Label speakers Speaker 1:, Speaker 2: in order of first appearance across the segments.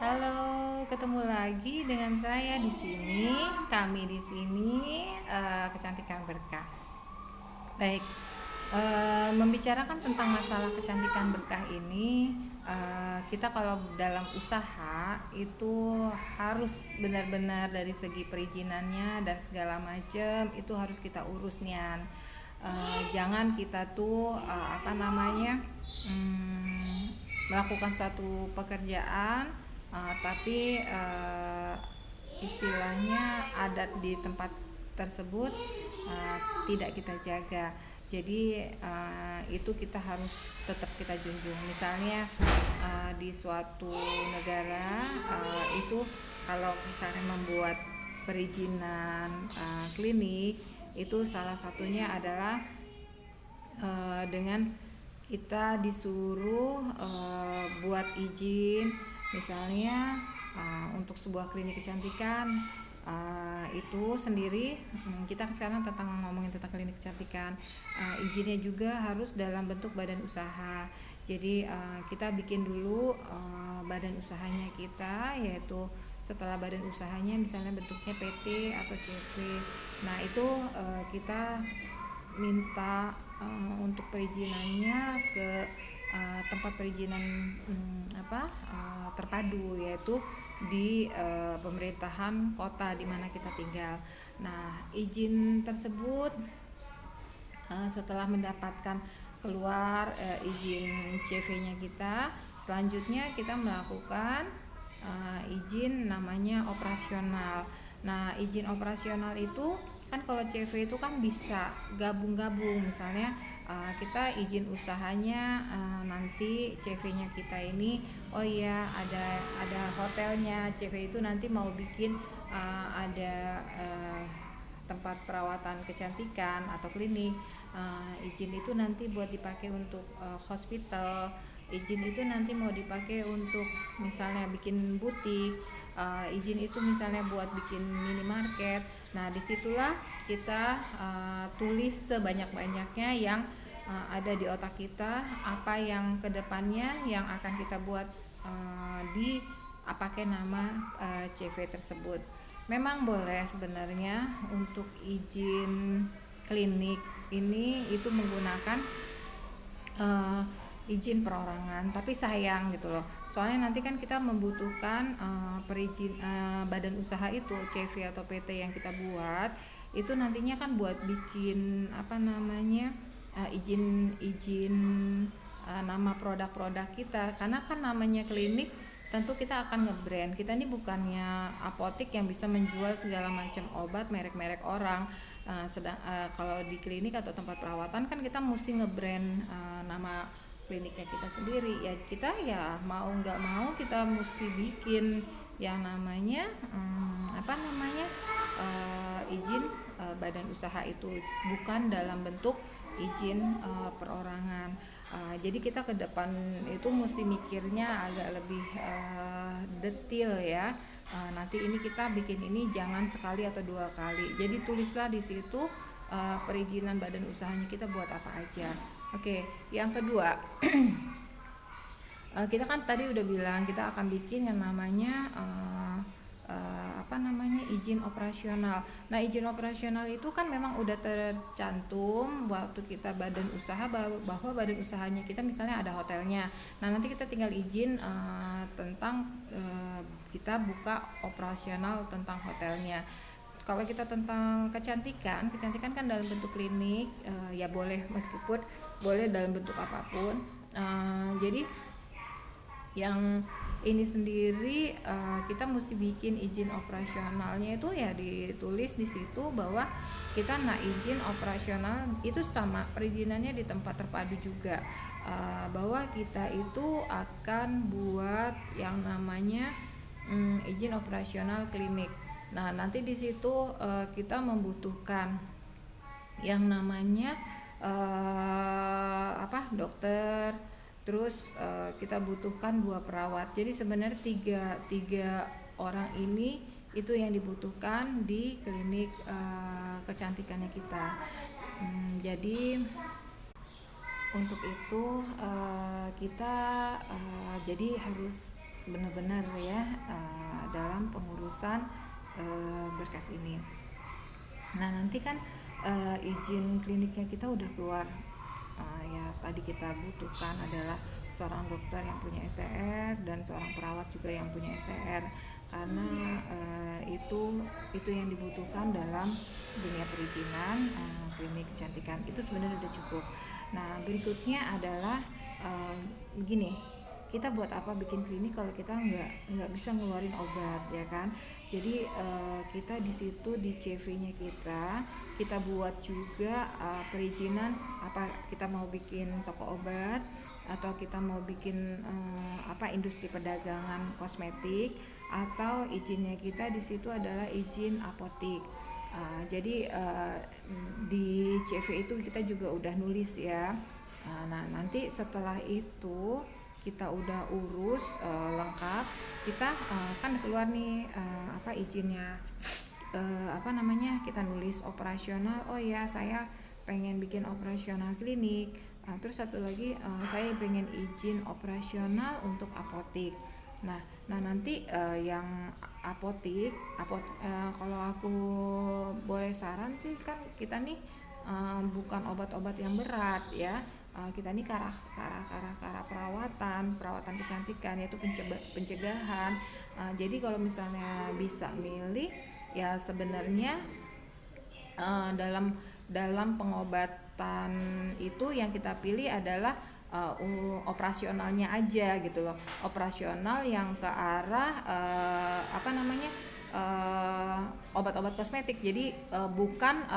Speaker 1: Halo, ketemu lagi dengan saya di sini. Kami di sini kecantikan berkah. Baik, membicarakan tentang masalah kecantikan berkah ini, kita kalau dalam usaha itu harus benar-benar dari segi perizinannya dan segala macam itu harus kita urus nian. Jangan kita tuh melakukan suatu pekerjaan, tapi istilahnya adat di tempat tersebut tidak kita jaga. Jadi itu kita harus tetap kita junjung. Misalnya di suatu negara itu kalau misalnya membuat perizinan klinik, itu salah satunya adalah dengan kita disuruh buat izin, misalnya untuk sebuah klinik kecantikan itu sendiri. Kita sekarang ngomongin tentang klinik kecantikan, izinnya juga harus dalam bentuk badan usaha. Jadi kita bikin dulu badan usahanya kita, yaitu setelah badan usahanya misalnya bentuknya PT atau CV. Nah itu kita minta untuk perizinannya ke tempat perizinan terpadu, yaitu di pemerintahan kota di mana kita tinggal. Nah, izin tersebut setelah mendapatkan keluar izin CV-nya kita, selanjutnya kita melakukan izin namanya operasional. Nah, izin operasional itu kan kalau CV itu kan bisa gabung-gabung, misalnya kita izin usahanya, nanti CV-nya kita ini oh iya ada hotelnya, CV itu nanti mau bikin ada tempat perawatan kecantikan atau klinik, izin itu nanti buat dipakai untuk hospital, izin itu nanti mau dipakai untuk misalnya bikin butik, izin itu misalnya buat bikin minimarket. Nah disitulah kita tulis sebanyak-banyaknya yang ada di otak kita, apa yang kedepannya yang akan kita buat di pakai nama CV tersebut. Memang boleh sebenarnya untuk izin klinik ini itu menggunakan izin perorangan, tapi sayang gitu loh. Soalnya nanti kan kita membutuhkan badan usaha itu CV atau PT yang kita buat itu nantinya kan buat bikin izin nama produk-produk kita, karena kan namanya klinik tentu kita akan nge-brand. Kita ini bukannya apotik yang bisa menjual segala macam obat merek-merek orang. Kalau di klinik atau tempat perawatan kan kita mesti nge-brand nama kliniknya kita sendiri. Ya kita ya mau nggak mau kita mesti bikin yang namanya izin badan usaha itu, bukan dalam bentuk izin perorangan. Jadi kita ke depan itu mesti mikirnya agak lebih detail ya. Nanti ini kita bikin ini jangan sekali atau dua kali. Jadi tulislah di situ perizinan badan usahanya kita buat apa aja. Oke, yang kedua, kita kan tadi udah bilang kita akan bikin yang namanya izin operasional. Nah, izin operasional itu kan memang udah tercantum waktu kita badan usaha, bahwa badan usahanya kita misalnya ada hotelnya. Nah, nanti kita tinggal izin tentang kita buka operasional tentang hotelnya. Kalau kita tentang kecantikan kan dalam bentuk klinik, ya boleh, meskipun boleh dalam bentuk apapun. Jadi yang ini sendiri kita mesti bikin izin operasionalnya itu ya ditulis di situ bahwa kita izin operasional itu sama perizinannya di tempat terpadu juga, bahwa kita itu akan buat yang namanya izin operasional klinik. Nah nanti di situ kita membutuhkan yang namanya dokter. Terus kita butuhkan 2 perawat. Jadi sebenarnya tiga orang ini itu yang dibutuhkan di klinik kecantikannya kita. Jadi untuk itu kita jadi harus benar-benar ya dalam pengurusan berkas ini. Nah nanti kan izin kliniknya kita udah keluar, ya tadi kita butuhkan adalah seorang dokter yang punya STR dan seorang perawat juga yang punya STR, karena itu yang dibutuhkan dalam dunia perizinan klinik kecantikan, itu sebenarnya udah cukup. Nah berikutnya adalah begini, kita buat apa bikin klinik kalau kita nggak bisa ngeluarin obat, ya kan? Jadi kita di situ di CV-nya kita buat juga perizinan, apa kita mau bikin toko obat atau kita mau bikin industri perdagangan kosmetik, atau izinnya kita di situ adalah izin apotik. Jadi di CV itu kita juga udah nulis ya. Nah nanti setelah itu kita udah urus lengkap, kita kan keluar nih izinnya, kita nulis operasional. Oh ya, saya pengen bikin operasional klinik. Terus satu lagi, saya pengen izin operasional untuk apotik. Nah nanti yang apotik, kalau aku boleh saran sih, kan kita nih bukan obat-obat yang berat ya. Kita nih ke arah perawatan kecantikan, yaitu pencegahan. Jadi kalau misalnya bisa milih, ya sebenarnya dalam pengobatan itu yang kita pilih adalah operasionalnya aja gitu loh, operasional yang ke arah obat-obat kosmetik. Jadi bukan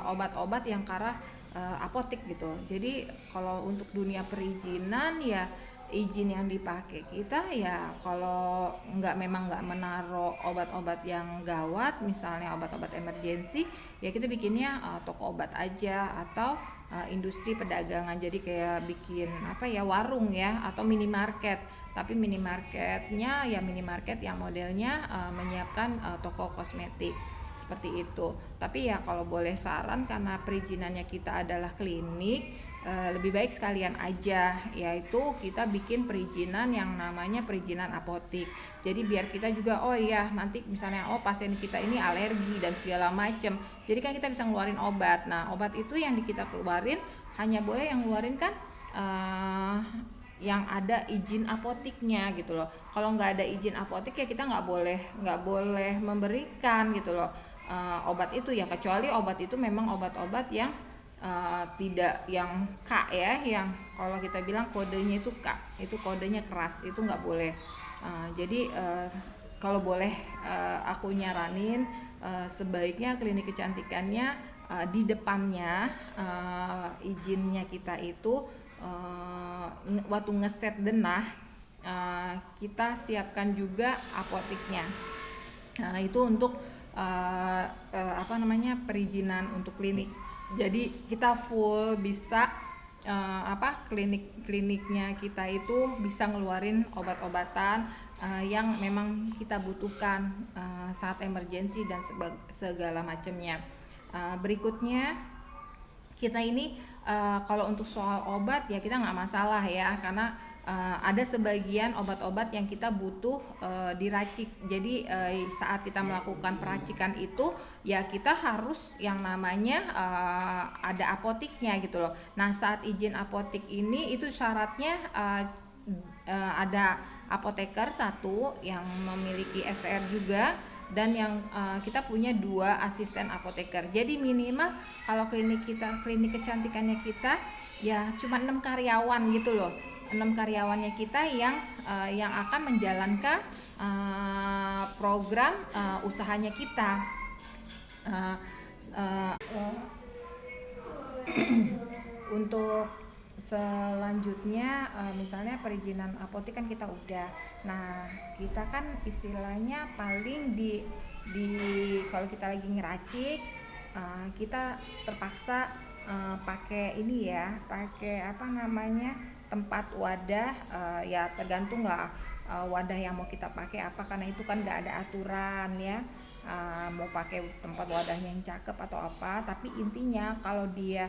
Speaker 1: obat-obat yang ke arah apotik gitu. Jadi kalau untuk dunia perizinan, ya izin yang dipakai kita ya kalau memang nggak menaruh obat-obat yang gawat, misalnya obat-obat emergensi, ya kita bikinnya toko obat aja, atau industri perdagangan. Jadi kayak bikin warung ya, atau minimarket. Tapi minimarketnya ya minimarket yang modelnya menyiapkan toko kosmetik seperti itu. Tapi ya kalau boleh saran, karena perizinannya kita adalah klinik, lebih baik sekalian aja, yaitu kita bikin perizinan yang namanya perizinan apotik. Jadi biar kita juga nanti misalnya pasien kita ini alergi dan segala macem, jadi kan kita bisa ngeluarin obat. Nah obat itu yang kita keluarin hanya boleh yang ngeluarin kan yang ada izin apotiknya gitu loh. Kalau nggak ada izin apotik ya kita nggak boleh memberikan gitu loh obat itu ya, kecuali obat itu memang obat-obat yang tidak yang K ya, yang kalau kita bilang kodenya itu K, itu kodenya keras, itu nggak boleh. Jadi kalau boleh aku nyaranin, sebaiknya klinik kecantikannya di depannya izinnya kita itu waktu ngeset denah kita siapkan juga apotiknya. Itu untuk perizinan untuk klinik. Jadi kita full bisa kliniknya kita itu bisa ngeluarin obat-obatan yang memang kita butuhkan saat emergensi dan segala macamnya. Berikutnya kita ini kalau untuk soal obat ya kita nggak masalah ya, karena ada sebagian obat-obat yang kita butuh diracik. Jadi saat kita melakukan peracikan itu ya kita harus yang namanya ada apotiknya gitu loh. Nah saat izin apotik ini itu syaratnya ada apoteker satu yang memiliki STR juga, dan yang kita punya 2 asisten apoteker. Jadi minimal kalau klinik kecantikannya kita ya cuma 6 karyawan gitu loh. 6 karyawannya kita yang akan menjalankan program usahanya kita. Untuk selanjutnya misalnya perizinan apotik kan kita udah. Nah kita kan istilahnya paling di kalau kita lagi ngeracik kita terpaksa pakai tempat wadah, ya tergantung lah wadah yang mau kita pakai apa, karena itu kan nggak ada aturan ya, mau pakai tempat wadahnya yang cakep atau apa. Tapi intinya kalau dia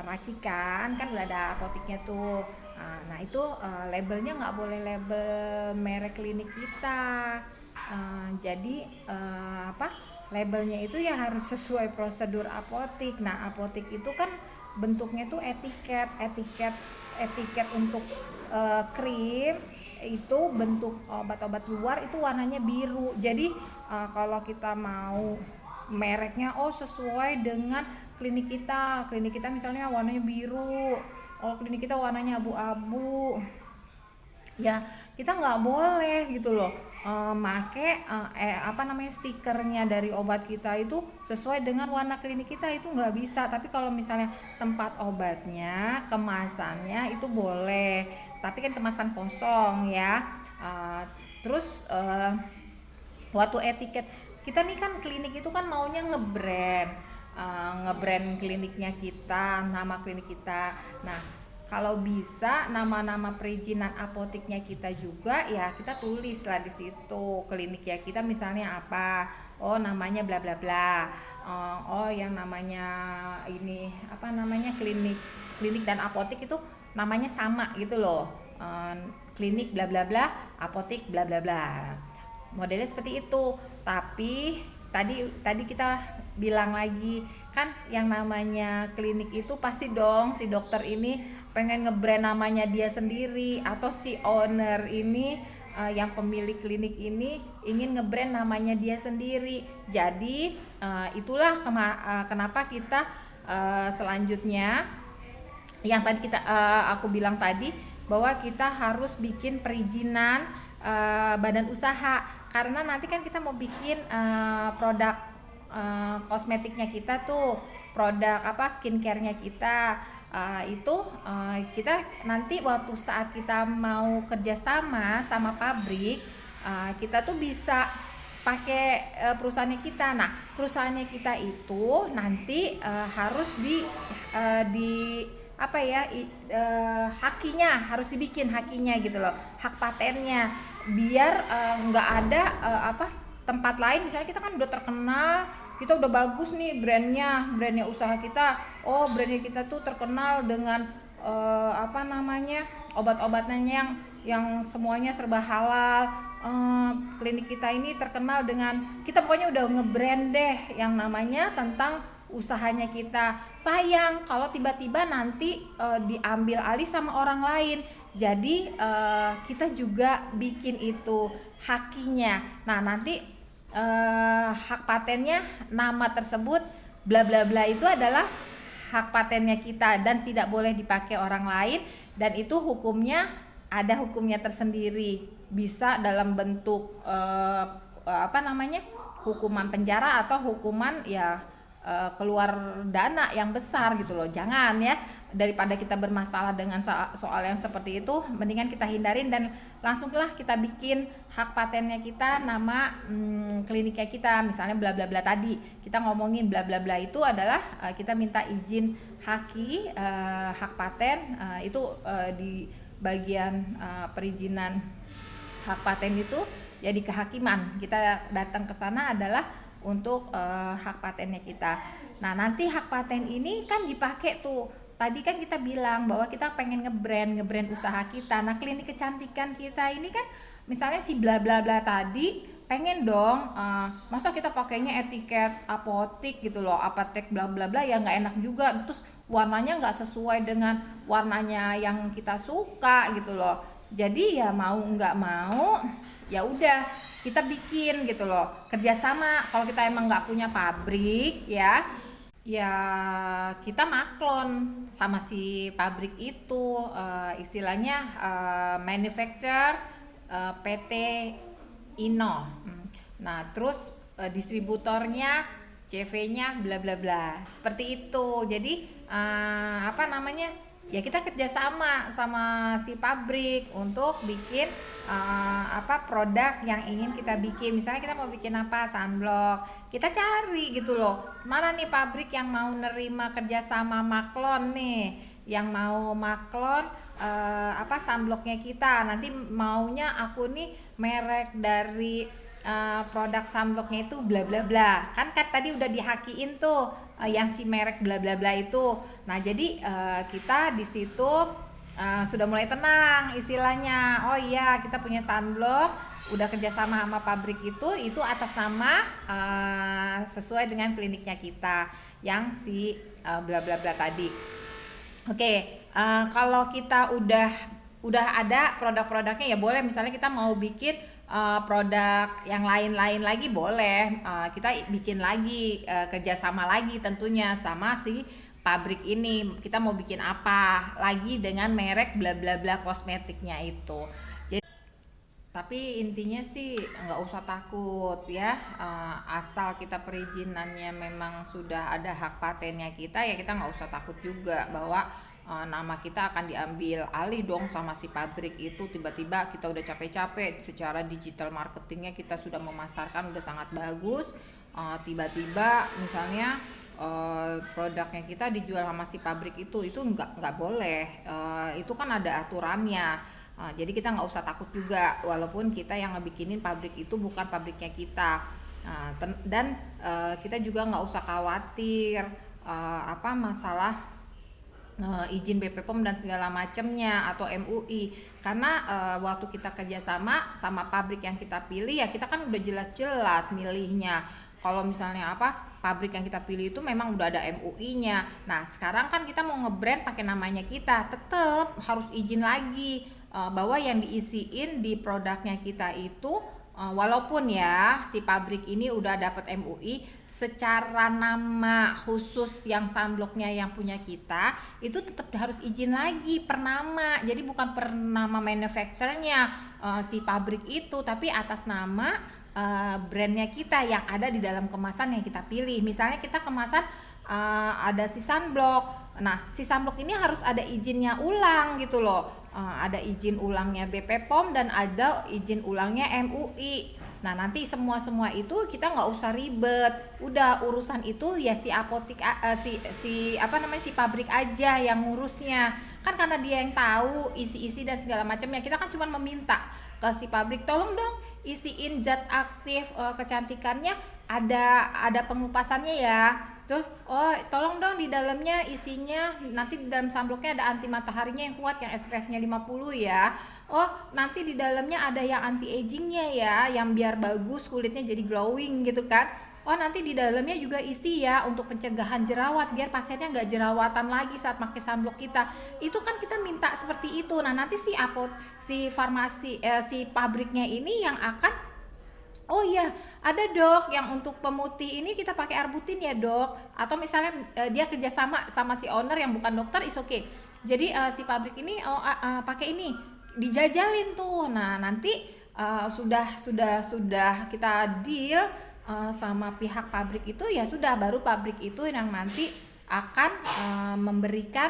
Speaker 1: racikan kan udah ada apotiknya tuh. Nah itu labelnya nggak boleh label merek klinik kita. Jadi labelnya itu ya harus sesuai prosedur apotik. Nah apotik itu kan bentuknya tuh etiket untuk krim itu bentuk obat-obat luar itu warnanya biru. Jadi kalau kita mau mereknya sesuai dengan klinik kita misalnya warnanya biru, klinik kita warnanya abu-abu, ya kita nggak boleh gitu loh make stikernya dari obat kita itu sesuai dengan warna klinik kita, itu nggak bisa. Tapi kalau misalnya tempat obatnya kemasannya itu boleh, tapi kan kemasan kosong ya. Terus waktu etiket kita nih kan klinik itu kan maunya ngebrand kliniknya kita, nama klinik kita. Nah kalau bisa nama-nama perizinan apotiknya kita juga ya kita tulis lah di situ klinik ya kita misalnya apa, namanya bla bla bla, yang namanya ini klinik dan apotik itu namanya sama gitu loh, klinik bla bla bla, apotik bla bla bla, modelnya seperti itu. Tapi tadi kita bilang lagi kan yang namanya klinik itu pasti dong si dokter ini pengen ngebrand namanya dia sendiri, atau si owner ini yang pemilik klinik ini ingin ngebrand namanya dia sendiri. Jadi itulah kenapa kita selanjutnya yang tadi aku bilang tadi bahwa kita harus bikin perizinan badan usaha, karena nanti kan kita mau bikin produk kosmetiknya kita tuh, produk skincare-nya kita. Kita nanti waktu saat kita mau kerjasama sama pabrik, kita tuh bisa pakai perusahaannya kita. Nah perusahaannya kita itu nanti harus hakinya harus dibikin hakinya gitu loh, hak patennya, biar nggak ada tempat lain. Misalnya kita kan udah terkenal, kita udah bagus nih brandnya usaha kita, brandnya kita tuh terkenal dengan obat-obatannya yang semuanya serba halal, klinik kita ini terkenal dengan, kita pokoknya udah ngebrand deh yang namanya tentang usahanya kita. Sayang kalau tiba-tiba nanti diambil alih sama orang lain. Jadi kita juga bikin itu hakinya. Nah nanti hak patennya, nama tersebut bla bla bla itu adalah hak patennya kita dan tidak boleh dipakai orang lain, dan itu ada hukumnya tersendiri, bisa dalam bentuk hukuman penjara atau hukuman keluar dana yang besar gitu loh. Jangan ya, daripada kita bermasalah dengan soal yang seperti itu, mendingan kita hindarin dan langsunglah kita bikin hak patennya kita, nama kliniknya kita, misalnya bla bla bla. Tadi kita ngomongin bla bla bla itu adalah kita minta izin haki, hak paten, itu di bagian perizinan hak paten itu ya di kehakiman. Kita datang ke sana adalah untuk hak patennya kita. Nah nanti hak paten ini kan dipakai tuh, tadi kan kita bilang bahwa kita pengen ngebrand usaha kita. Nah klinik kecantikan kita ini kan misalnya si bla bla bla tadi pengen dong, masa kita pakainya etiket apotik gitu loh, apotek bla bla bla, ya nggak enak juga, terus warnanya nggak sesuai dengan warnanya yang kita suka gitu loh. Jadi ya mau nggak mau ya udah kita bikin gitu loh, kerjasama. Kalau kita emang nggak punya pabrik ya kita maklon sama si pabrik itu, istilahnya manufacturer PT Ino. Nah terus distributornya CV-nya bla bla bla, seperti itu. Jadi ya kita kerjasama sama si pabrik untuk bikin produk yang ingin kita bikin. Misalnya kita mau bikin sunblock, kita cari gitu loh, mana nih pabrik yang mau nerima kerjasama maklon nih, yang mau maklon sunblocknya kita. Nanti maunya aku nih merek dari produk sunblocknya itu bla bla bla, kan tadi udah dihakiin tuh yang si merek bla bla bla itu. Nah jadi kita di situ sudah mulai tenang istilahnya. Oh iya, kita punya sunblock, udah kerjasama sama pabrik itu atas nama sesuai dengan kliniknya kita yang si bla bla bla tadi. Oke, kalau kita udah ada produk-produknya ya boleh, misalnya kita mau bikin produk yang lain-lain lagi boleh, kita bikin lagi, kerjasama lagi tentunya sama si pabrik ini. Kita mau bikin apa lagi dengan merek bla bla bla kosmetiknya itu. Tapi intinya sih nggak usah takut ya, asal kita perizinannya memang sudah ada hak patennya kita, ya kita nggak usah takut juga bahwa nama kita akan diambil alih dong sama si pabrik itu. Tiba-tiba kita udah capek-capek secara digital marketingnya, kita sudah memasarkan udah sangat bagus, tiba-tiba misalnya produknya kita dijual sama si pabrik itu nggak boleh. Itu kan ada aturannya. Jadi kita nggak usah takut juga, walaupun kita yang ngebikinin pabrik itu bukan pabriknya kita. Dan kita juga nggak usah khawatir masalah izin BPOM dan segala macamnya atau MUI, karena waktu kita kerjasama sama pabrik yang kita pilih ya kita kan udah jelas-jelas milihnya. Kalau misalnya pabrik yang kita pilih itu memang udah ada MUI-nya. Nah sekarang kan kita mau nge-brand pakai namanya kita, tetap harus izin lagi bahwa yang diisiin di produknya kita itu, walaupun ya si pabrik ini udah dapat MUI, secara nama khusus yang sunblocknya yang punya kita itu tetap harus izin lagi per nama. Jadi bukan per nama manufacturernya si pabrik itu, tapi atas nama brandnya kita yang ada di dalam kemasan yang kita pilih. Misalnya kita kemasan ada si sunblock, nah si sunblock ini harus ada izinnya ulang gitu loh. Ada izin ulangnya BPOM dan ada izin ulangnya MUI. Nah nanti semua itu kita nggak usah ribet, udah urusan itu ya si apotik si pabrik aja yang ngurusnya, kan karena dia yang tahu isi dan segala macamnya. Kita kan cuma meminta ke si pabrik, tolong dong isiin zat aktif kecantikannya, ada pengupasannya ya. Terus tolong dong di dalamnya isinya, nanti di dalam sunblocknya ada anti mataharinya yang kuat yang SPF-nya 50 ya. Nanti di dalamnya ada yang anti agingnya ya, yang biar bagus kulitnya jadi glowing gitu kan. Nanti di dalamnya juga isi ya untuk pencegahan jerawat, biar pasiennya nggak jerawatan lagi saat pakai sunblock kita. Itu kan kita minta seperti itu. Nah nanti si farmasi si pabriknya ini yang akan, oh iya, ada dok yang untuk pemutih ini kita pakai arbutin ya dok. Atau misalnya dia kerjasama sama si owner yang bukan dokter, is okay. Jadi si pabrik ini pakai ini, dijajalin tuh. Nah nanti sudah kita deal sama pihak pabrik itu, ya sudah, baru pabrik itu yang nanti akan memberikan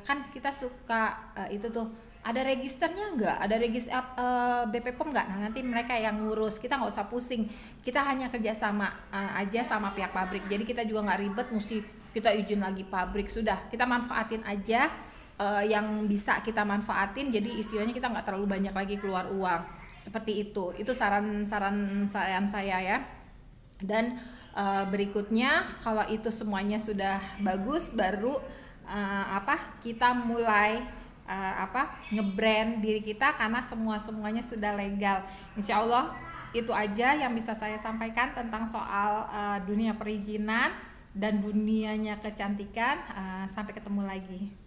Speaker 1: kan kita suka itu tuh, ada registernya nggak, ada register BPOM nggak. Nah nanti mereka yang ngurus, kita nggak usah pusing, kita hanya kerjasama aja sama pihak pabrik. Jadi kita juga nggak ribet mesti kita izin lagi pabrik, sudah kita manfaatin aja yang bisa kita manfaatin. Jadi istilahnya kita nggak terlalu banyak lagi keluar uang, seperti itu saran saya ya. Dan berikutnya kalau itu semuanya sudah bagus, baru kita mulai ngebrand diri kita, karena semuanya sudah legal. Insya Allah itu aja yang bisa saya sampaikan tentang soal dunia perizinan dan dunianya kecantikan. Sampai ketemu lagi.